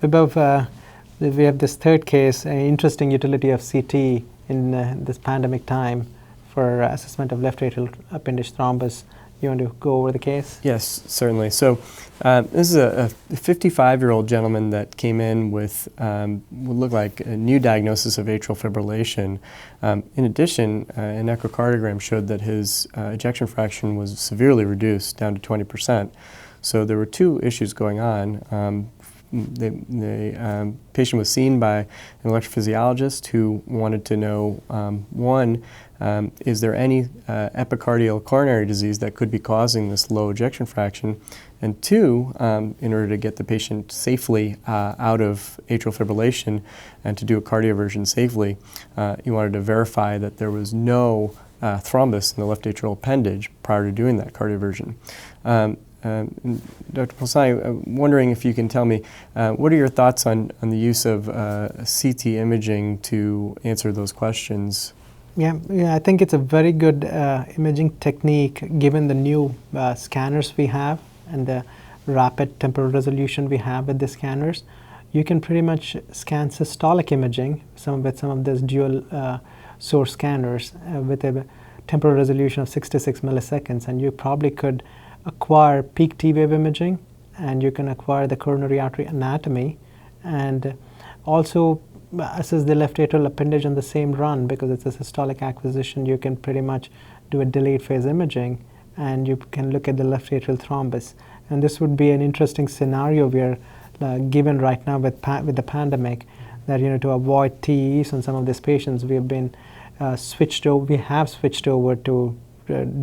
Above, we have this third case, interesting utility of CT in this pandemic time for assessment of left atrial appendage thrombus. You want to go over the case? Yes, certainly. So this is a 55-year-old gentleman that came in with what looked like a new diagnosis of atrial fibrillation. In addition, an echocardiogram showed that his ejection fraction was severely reduced down to 20%. So there were two issues going on. The patient was seen by an electrophysiologist who wanted to know, one, is there any epicardial coronary disease that could be causing this low ejection fraction? And two, in order to get the patient safely out of atrial fibrillation and to do a cardioversion safely, he wanted to verify that there was no thrombus in the left atrial appendage prior to doing that cardioversion. Dr. Polsani, I'm wondering if you can tell me, what are your thoughts on the use of CT imaging to answer those questions? Yeah, I think it's a very good imaging technique given the new scanners we have and the rapid temporal resolution we have with the scanners. You can pretty much scan systolic imaging with some of those dual source scanners with a temporal resolution of 66 milliseconds, and you probably could acquire peak T-wave imaging, and you can acquire the coronary artery anatomy, and also assess the left atrial appendage on the same run. Because it's a systolic acquisition, you can pretty much do a delayed phase imaging, and you can look at the left atrial thrombus. And this would be an interesting scenario we are given right now with the pandemic, that to avoid TEEs on some of these patients, we have switched over to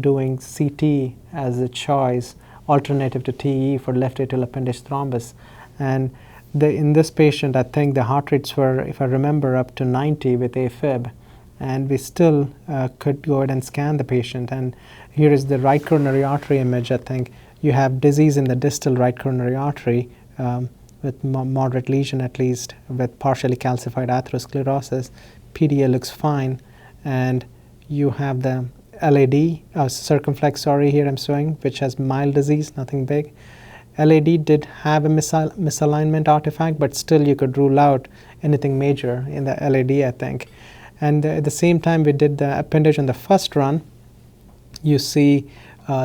doing CT as a choice alternative to TE for left atrial appendage thrombus. And in this patient, I think the heart rates were, if I remember, up to 90 with AFib, and we still could go ahead and scan the patient. And here is the right coronary artery image. I think you have disease in the distal right coronary artery with moderate lesion, at least, with partially calcified atherosclerosis. PDA looks fine, and you have the LAD, circumflex, here I'm showing, which has mild disease, nothing big. LAD did have a misalignment artifact, but still you could rule out anything major in the LAD, I think. And at the same time we did the appendage on the first run, you see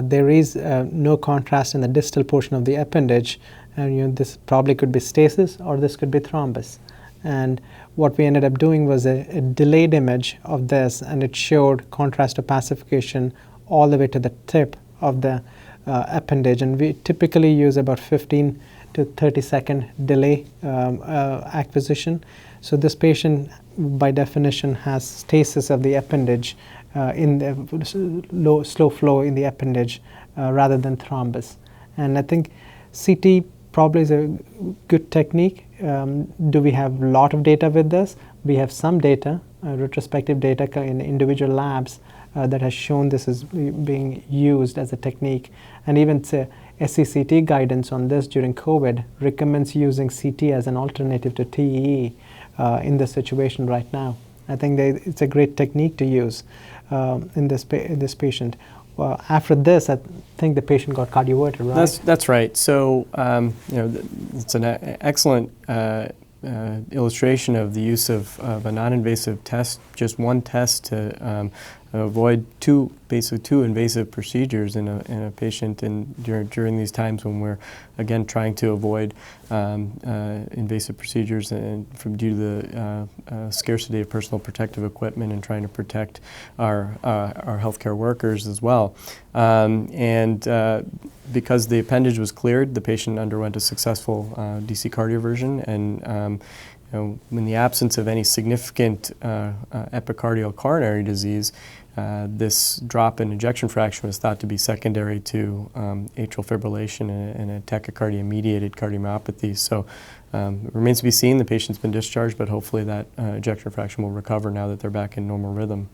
there is no contrast in the distal portion of the appendage, and this probably could be stasis or this could be thrombus. And what we ended up doing was a delayed image of this, and it showed contrast opacification all the way to the tip of the appendage. And we typically use about 15 to 30 second delay acquisition. So this patient, by definition, has stasis of the appendage in the slow flow in the appendage rather than thrombus. And I think CT probably is a good technique. Do we have a lot of data with this? We have some data, retrospective data in individual labs that has shown this is being used as a technique. And even SCCT guidance on this during COVID recommends using CT as an alternative to TEE in this situation right now. I think it's a great technique to use in this patient. Well, after this, I think the patient got cardioverted, right? That's right. So, it's an excellent illustration of the use of a non-invasive test, just one test to avoid two invasive procedures in a patient during these times when we're again trying to avoid invasive procedures and due to the scarcity of personal protective equipment and trying to protect our healthcare workers as well. Because the appendage was cleared, the patient underwent a successful DC cardioversion, and in the absence of any significant epicardial coronary disease, this drop in ejection fraction was thought to be secondary to atrial fibrillation and a tachycardia-mediated cardiomyopathy. So it remains to be seen. The patient's been discharged, but hopefully that ejection fraction will recover now that they're back in normal rhythm.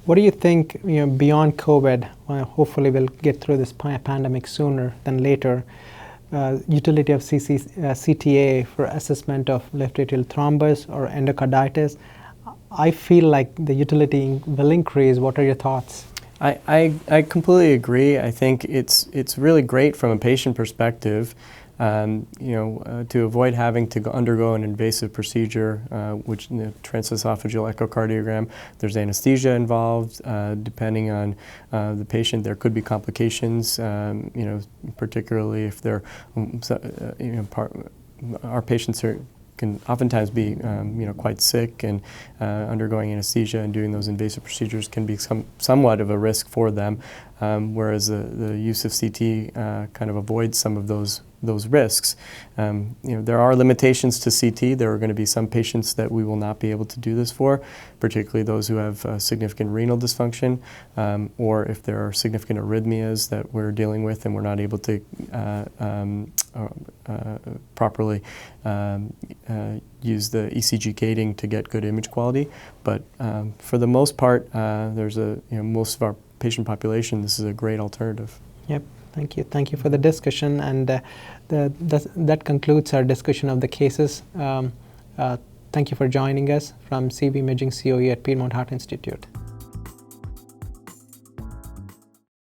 What do you think, beyond COVID, hopefully we'll get through this pandemic sooner than later, utility of CTA for assessment of left atrial thrombus or endocarditis? I feel like the utility will increase. What are your thoughts? I completely agree. I think it's really great from a patient perspective to avoid having to undergo an invasive procedure, which transesophageal echocardiogram, there's anesthesia involved. Depending on the patient, there could be complications. Particularly if they're, our patients can oftentimes be quite sick, and undergoing anesthesia and doing those invasive procedures can be somewhat of a risk for them, whereas the use of CT kind of avoids some of those risks. There are limitations to CT. There are going to be some patients that we will not be able to do this for, particularly those who have significant renal dysfunction, or if there are significant arrhythmias that we're dealing with and we're not able to properly use the ECG gating to get good image quality. But for the most part, there's most of our patient population, this is a great alternative. Yep. Thank you. Thank you for the discussion, and that concludes our discussion of the cases. Thank you for joining us from CV Imaging COE at Piedmont Heart Institute.